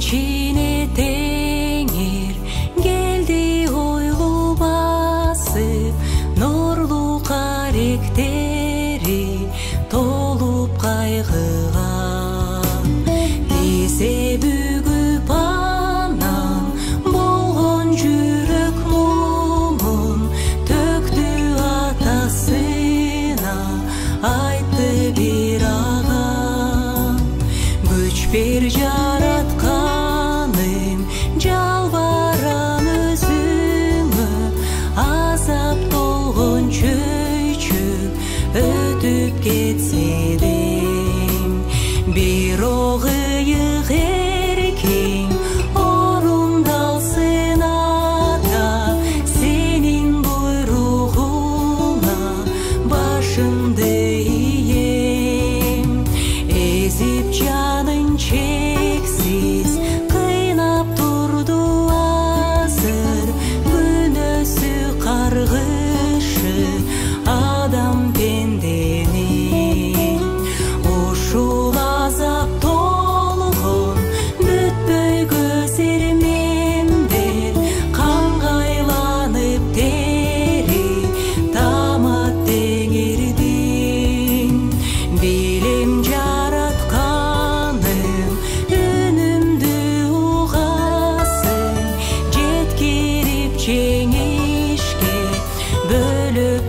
içine tengir geldi oylu basıp, nurlu karakteri tolup kaygıga. Bize бүгүп анан болгон жүрөк муңун төктү атасына, айтты бир агам. Күч бер жаратканым, жалбарам өзүңө, азап толгон чөйчүп өтүп кетсе дейм. Бир огыйык эркең орундалсын ата, сенин буйругуңа башымды ийем. Эзип жаның чексиз кыйнап турду азыр, күнөөсү каргышы адам пенденин. Ушул азап толгон бүтпөй көз ирмемдер, канга айланып тери тамат теңирдин. Билем жаратканым, үнүмдү угасың, жеткирип жеңишке бөлүп